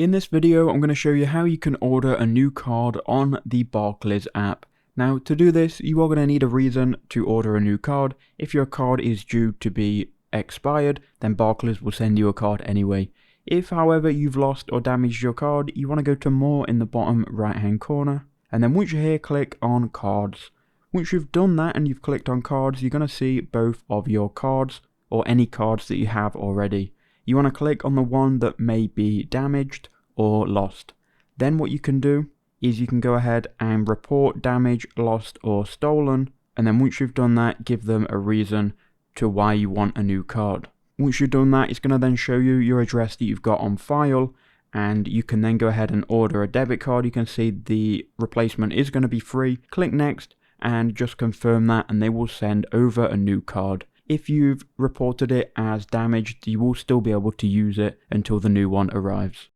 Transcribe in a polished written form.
In this video, I'm going to show you how you can order a new card on the Barclays app. Now, to do this, you are going to need a reason to order a new card. If your card is due to be expired, then Barclays will send you a card anyway. If, however, you've lost or damaged your card, you want to go to More in the bottom right-hand corner. And then once you're here, click on Cards. Once you've done that and you've clicked on Cards, you're going to see both of your cards or any cards that you have already. You want to click on the one that may be damaged or lost. Then what you can do is you can go ahead and report damage, lost or stolen, and then once you've done that, give them a reason to why you want a new card. Once you've done that, it's going to then show you your address that you've got on file, and you can then go ahead and order a debit card. You can see the replacement is going to be free. Click next and just confirm that, and they will send over a new card. If you've reported it as damaged, you will still be able to use it until the new one arrives.